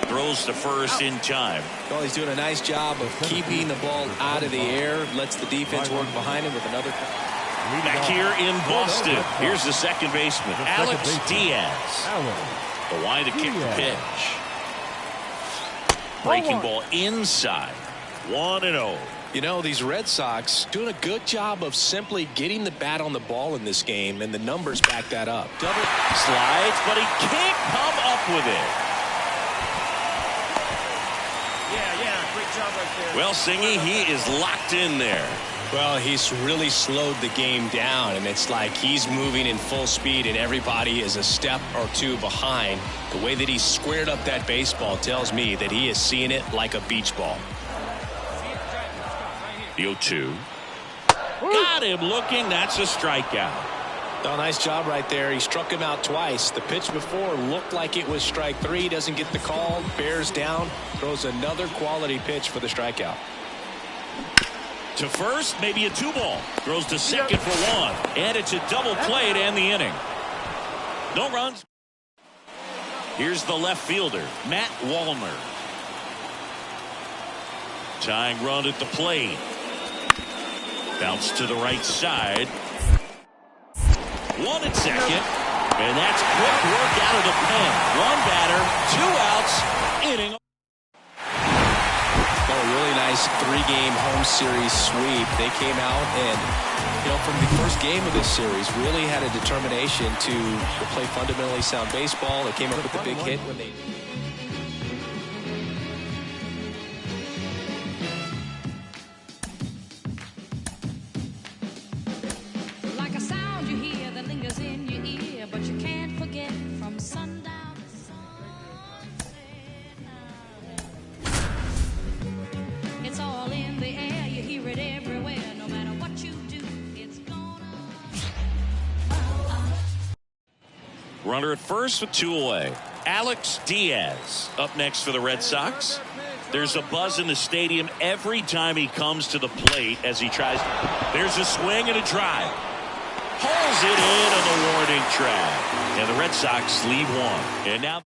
Throws to first in time. Well, he's doing a nice job of keeping the ball out of the air. Lets the defense work behind him with another. Back here in Boston, here's the second baseman, Alex Diaz. The wind to kick the pitch. Breaking ball inside. 1-0. You know, these Red Sox doing a good job of simply getting the bat on the ball in this game, and the numbers back that up. Double slides, but he can't come up with it. Yeah, great job right there. Well, Singy, he is locked in there. Well, he's really slowed the game down, and it's like he's moving in full speed, and everybody is a step or two behind. The way that he squared up that baseball tells me that he is seeing it like a beach ball. The 0-2. Got him looking. That's a strikeout. Oh, nice job right there. He struck him out twice. The pitch before looked like it was strike 3. Doesn't get the call. Bears down. Throws another quality pitch for the strikeout. To first, maybe a 2-ball. Throws to second for 1. And it's a double play to end the inning. No runs. Here's the left fielder, Matt Wallner. Tying run at the plate. Bounce to the right side. 1 at second. And that's quick work out of the pen. 1 batter, 2 outs, inning. Oh, really nice 3-game home series sweep. They came out and, from the first game of this series, really had a determination to play fundamentally sound baseball. They came up with the big hit when they... Like a sound you hear that lingers in your ear, but you can't forget from sundown to sunset. It's all in the air, you hear it everywhere. No matter what you do, it's gonna. Runner at first with 2 away. Alex Diaz up next for the Red Sox. There's a buzz in the stadium every time he comes to the plate as he tries. There's a swing and a drive. Hauls it in on the warning track. And the Red Sox lead 1. And now.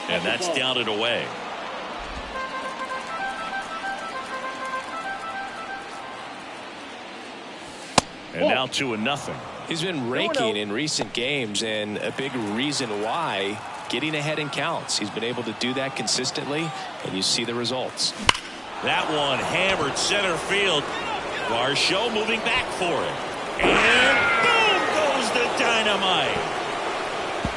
And that's down and away. And now 2-0. He's been raking in recent games, and a big reason why, getting ahead in counts. He's been able to do that consistently, and you see the results. That one hammered center field. Varsho moving back for it. And boom goes the dynamite.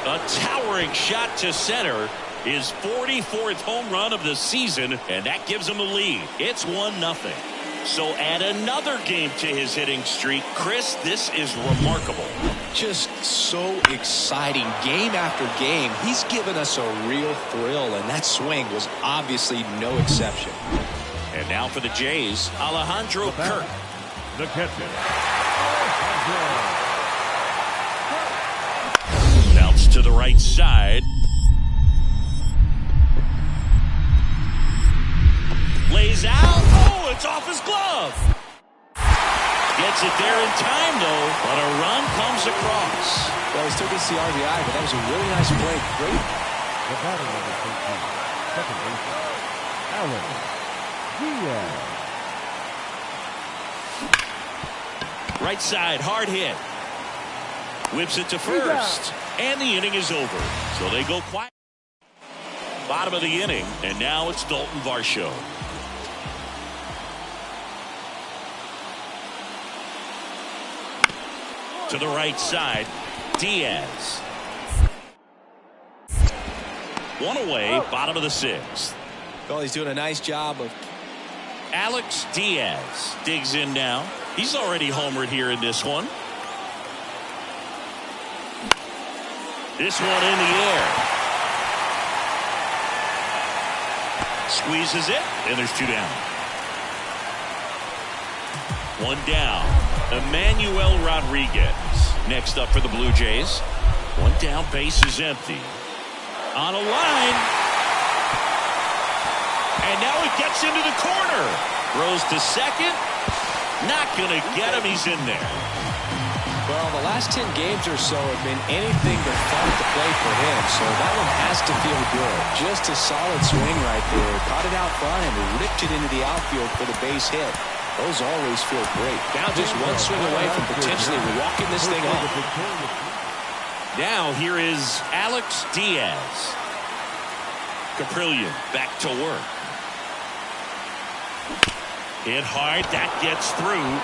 A towering shot to center. His 44th home run of the season, and that gives him the lead. It's 1-0. So add another game to his hitting streak. Chris, this is remarkable. Just so exciting. Game after game, he's given us a real thrill, and that swing was obviously no exception. And now for the Jays, Alejandro Kirk. The catcher. Bounce to the right side. Lays out. Oh, it's off his glove. Gets it there in time, though, but a run comes across. Well, he still gets the RBI, but that was a really nice play. Great. The batter number 13, second baseman, Alex Diaz. Right side, hard hit. Whips it to first. And the inning is over. So they go quiet. Bottom of the inning, and now it's Dalton Varsho. To the right side, Diaz. 1 away, bottom of the 6th. Well, he's doing a nice job of... Alex Diaz digs in now. He's already homered here in this one. This one in the air. Squeezes it, and there's 2 down. 1 down. Emmanuel Rodriguez next up for the Blue Jays. 1 down, base is empty. On a line. And now it gets into the corner. Throws to second. Not going to get him. He's in there. Well, the last 10 games or so have been anything but fun to play for him, so that one has to feel good. Just a solid swing right there. Caught it out front and ripped it into the outfield for the base hit. Those always feel great. Now just 1 swing away from potentially walking this thing off. Now here is Alex Diaz. Caprillion back to work. Hit hard. That gets through.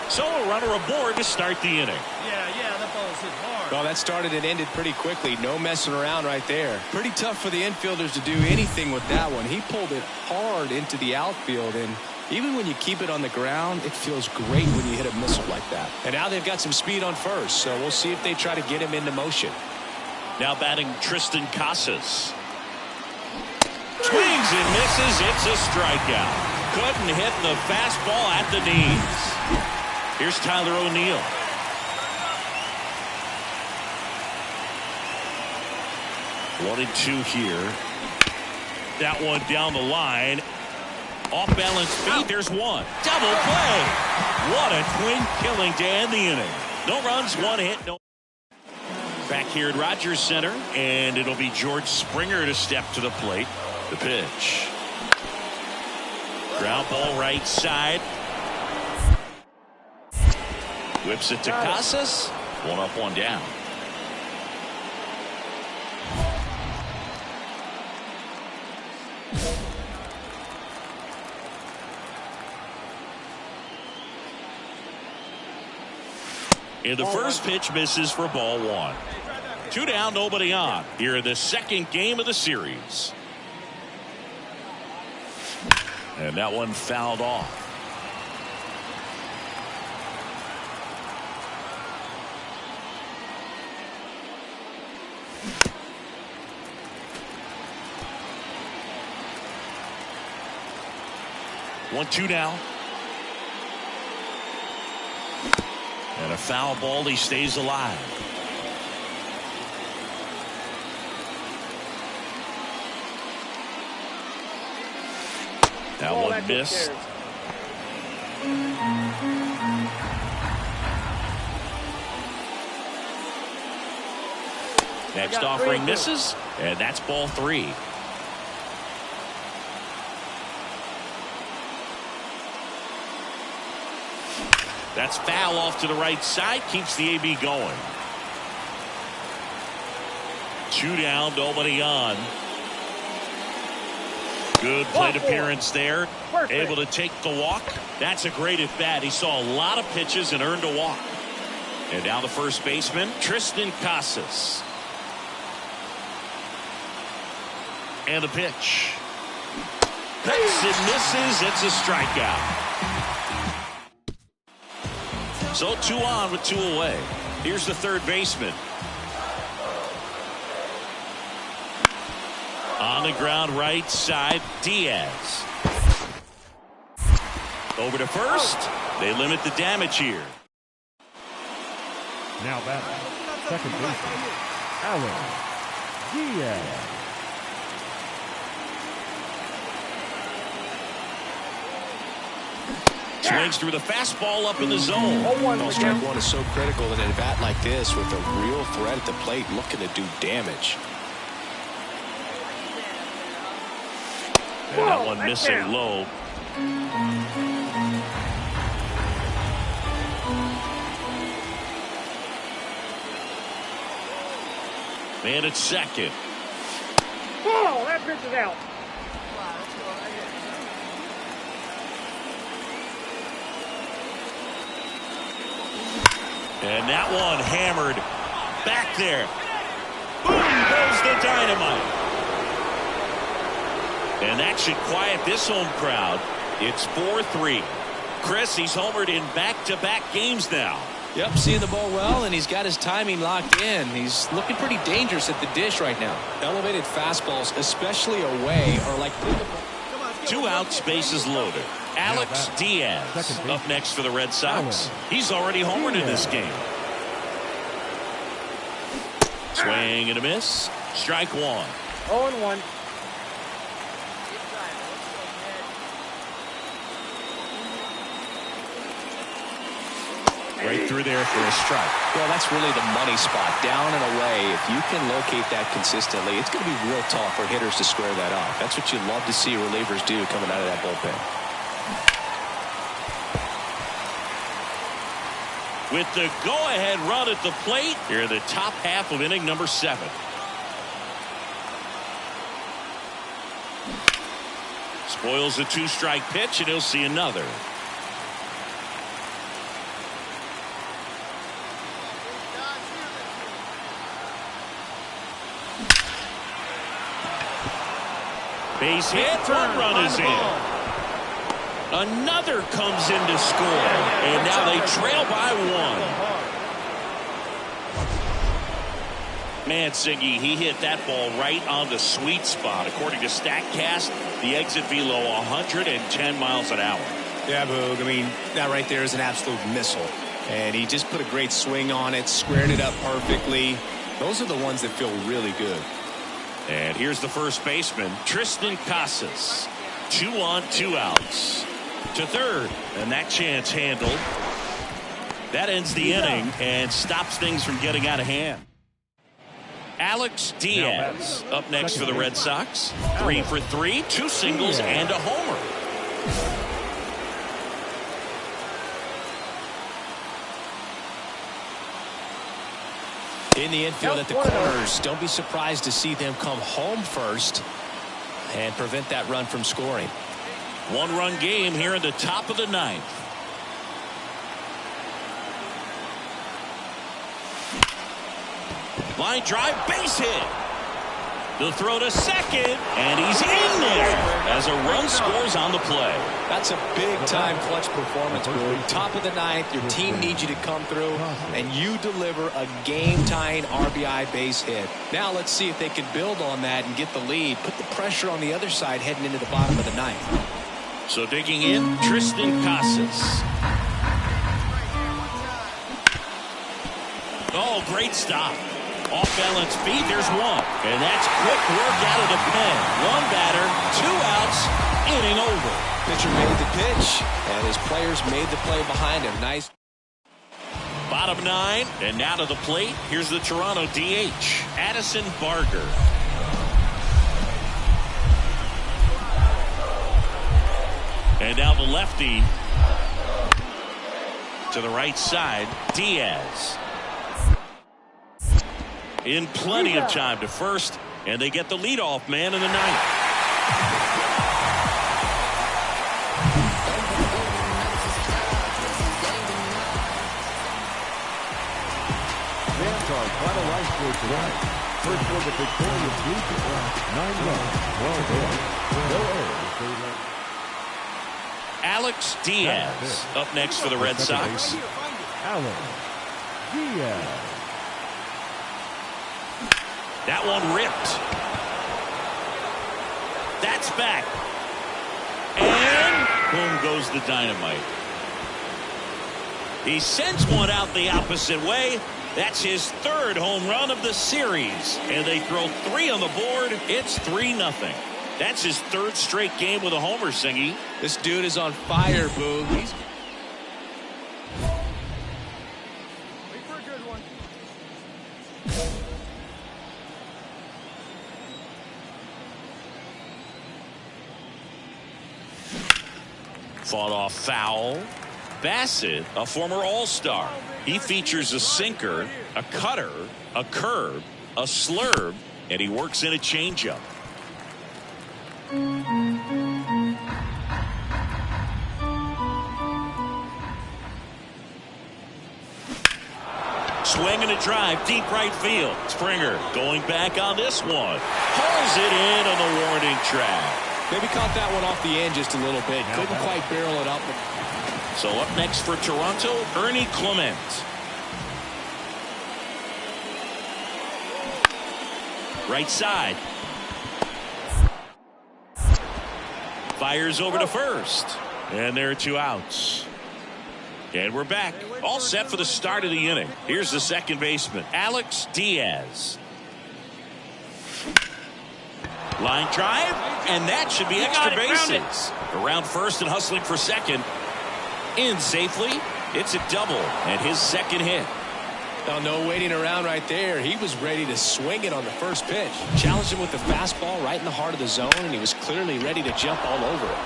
So a runner aboard to start the inning. Yeah, that ball's hit hard. Well, that started and ended pretty quickly. No messing around right there. Pretty tough for the infielders to do anything with that one. He pulled it hard into the outfield, and Even when you keep it on the ground, it feels great when you hit a missile like that. And now they've got some speed on first, so we'll see if they try to get him into motion. Now batting Tristan Casas. Swings and misses. It's a strikeout. Couldn't hit the fastball at the knees. Here's Tyler O'Neill. One and two here. That one down the line. Off balance feet. There's one. Double play. What a twin killing to end the inning. No runs, one hit, no. Back here at Rogers Center, and it'll be George Springer to step to the plate. The pitch. Ground ball right side. Whips it to Casas. One up, one down. And the first pitch misses for ball one. 2 down, nobody on. Here in the second game of the series. And that one fouled off. One, two now. And a foul ball, he stays alive. That one missed. Next offering misses, and that's ball three. That's foul off to the right side. Keeps the AB going. 2 down, nobody on. Good plate appearance there. Perfect. Able to take the walk. That's a great at bat. He saw a lot of pitches and earned a walk. And now the first baseman, Tristan Casas. And the pitch. Cuts and misses. It's a strikeout. So 2 on with 2 away. Here's the third baseman. On the ground right side, Diaz. Over to first. They limit the damage here. Now batting, second baseman, Alan Diaz. Swings through the fastball up in the zone. Well, strike one is so critical in a bat like this with a real threat at the plate looking to do damage. And that one missing low. Man at second. Oh, that pitch is out. And that one hammered back there. Boom goes the dynamite. And that should quiet this home crowd. It's 4-3. Chris, he's homered in back-to-back games now. Yep, seeing the ball well, and he's got his timing locked in. He's looking pretty dangerous at the dish right now. Elevated fastballs, especially away, are like... 2 outs, bases loaded. Alex Diaz up next for the Red Sox. He's already homered in this game. Swing and a miss. Strike one. 0-1. Right through there for a strike. Well, that's really the money spot. Down and away. If you can locate that consistently, it's going to be real tough for hitters to square that off. That's what you love to see relievers do coming out of that bullpen. With the go-ahead run at the plate, here in the top half of inning number 7. Spoils a 2-strike pitch, and he'll see another. Base hit, one run is in. Another comes in to score. And now they trail by one. Man, Siggy, he hit that ball right on the sweet spot. According to StatCast, the exit velo 110 miles an hour. Yeah, Boog. I mean, that right there is an absolute missile. And he just put a great swing on it, squared it up perfectly. Those are the ones that feel really good. And here's the first baseman, Triston Casas. 2 on, 2 outs. To third, and that chance handled. That ends the inning and stops things from getting out of hand. Alex Diaz up next for the Red Sox. 3 for 3, 2 singles and a homer. In the infield at the corners, don't be surprised to see them come home first and prevent that run from scoring. 1-run game here in the top of the 9th. Line drive, base hit. The throw to second, and he's in there as a run scores on the play. That's a big-time clutch performance, Boog. Top of the 9th, your team needs you to come through, and you deliver a game-tying RBI base hit. Now let's see if they can build on that and get the lead. Put the pressure on the other side heading into the bottom of the 9th. So digging in, Triston Casas. Oh, great stop. Off balance feet, there's one. And that's quick work out of the pen. 1 batter, 2 outs, inning over. Pitcher made the pitch, and his players made the play behind him. Nice. Bottom 9, and now to the plate. Here's the Toronto DH, Addison Barger. And now the lefty to the right side, Diaz. In plenty of time to first, and they get the leadoff man in the 9th. Fans are final line score tonight. First for the victorious Blue Jays, 9 runs, 12 hits, no errors. Alex Diaz up next for the Red Sox. Alex Diaz. That one ripped. That's back. And boom goes the dynamite. He sends one out the opposite way. That's his 3rd home run of the series. And they throw 3 on the board. It's 3-0. That's his 3rd straight game with a homer, Singy. This dude is on fire, Boog. He's Wait for a good one. Fought off foul. Bassett, a former All-Star. He features a sinker, a cutter, a curve, a slurve, and he works in a changeup. Swing and a drive, deep right field. Springer going back on this one. Hauls it in on the warning track. maybe caught that one off the end just a little bit. Couldn't quite barrel it up. So up next for Toronto, Ernie Clement. Right side. Fires over to first. And there are 2 outs. And we're back. All set for the start of the inning. Here's the second baseman, Alex Diaz. Line drive, and that should be extra bases. Around first and hustling for second. In safely. It's a double, and his second hit. Oh, no waiting around right there. He was ready to swing it on the first pitch. Challenged him with the fastball right in the heart of the zone, and he was clearly ready to jump all over it.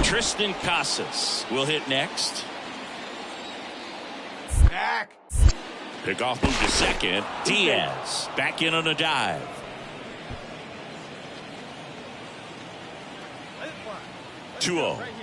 Triston Casas will hit next. Back. Pickoff move to second. Diaz back in on a dive. Let it fly. 2-0. Right here.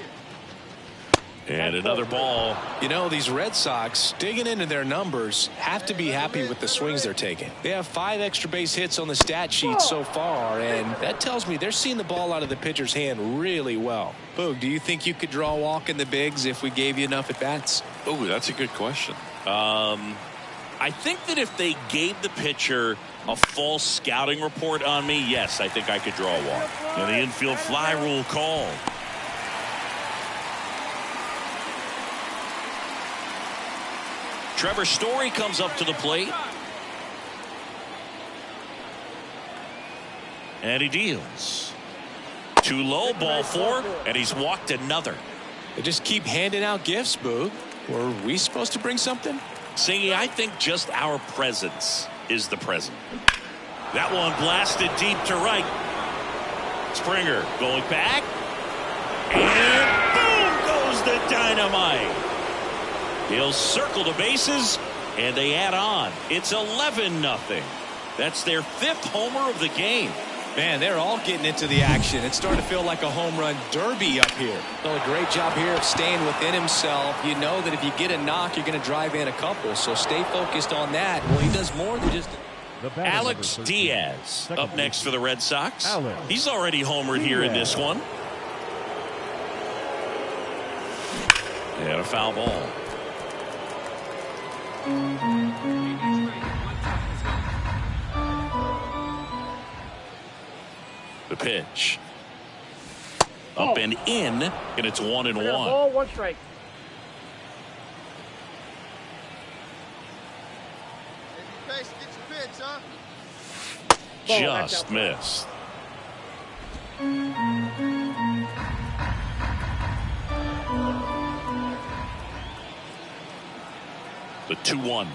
And another ball. You know, these Red Sox, digging into their numbers, have to be happy with the swings they're taking. They have 5 extra base hits on the stat sheet so far, and that tells me they're seeing the ball out of the pitcher's hand really well. Boog, do you think you could draw a walk in the bigs if we gave you enough at-bats? Oh, that's a good question. I think that if they gave the pitcher a false scouting report on me, yes, I think I could draw a walk. And the infield fly rule called. Trevor Story comes up to the plate. And he deals. Too low, ball 4, and he's walked another. They just keep handing out gifts, Boog. Were we supposed to bring something? Singy, I think just our presence is the present. That one blasted deep to right. Springer going back. And boom goes the dynamite. He'll circle the bases, and they add on. It's 11-0. That's their 5th homer of the game. Man, they're all getting into the action. It's starting to feel like a home run derby up here. Well, a great job here of staying within himself. You know that if you get a knock, you're going to drive in a couple. So stay focused on that. Well, he does more than just... Alex Diaz up next for the Red Sox. Alex He's already homered here in this one. And a foul ball. The pitch. Up and in, and it's 1-1. Ball, 1 strike. Just missed. The 2-1.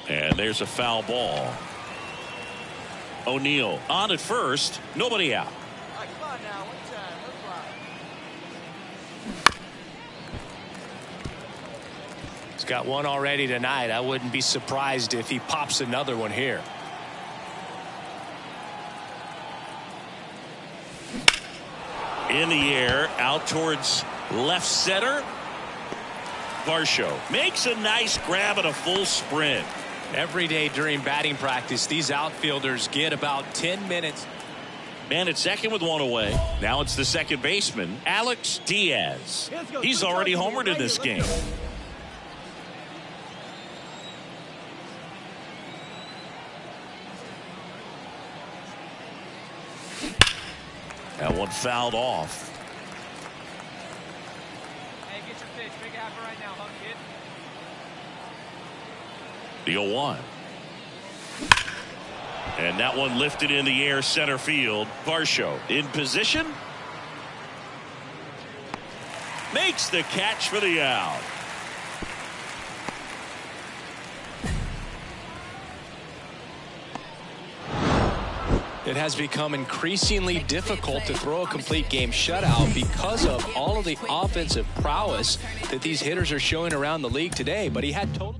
And there's a foul ball. O'Neill on at first. Nobody out. Come on now, 1 time, 1 fly. He's got one already tonight. I wouldn't be surprised if he pops another one here. In the air, out towards left center. Varsho makes a nice grab at a full sprint. Every day during batting practice, these outfielders get about 10 minutes. Man at second with 1 away. Now it's the second baseman, Alex Diaz. He's already homered in this game. That one fouled off. Hey, get your pitch. Make it happen right now, huh, kid? The 0-1. And that one lifted in the air center field. Varsho in position. Makes the catch for the out. It has become increasingly difficult to throw a complete game shutout because of all of the offensive prowess that these hitters are showing around the league today. But he had total...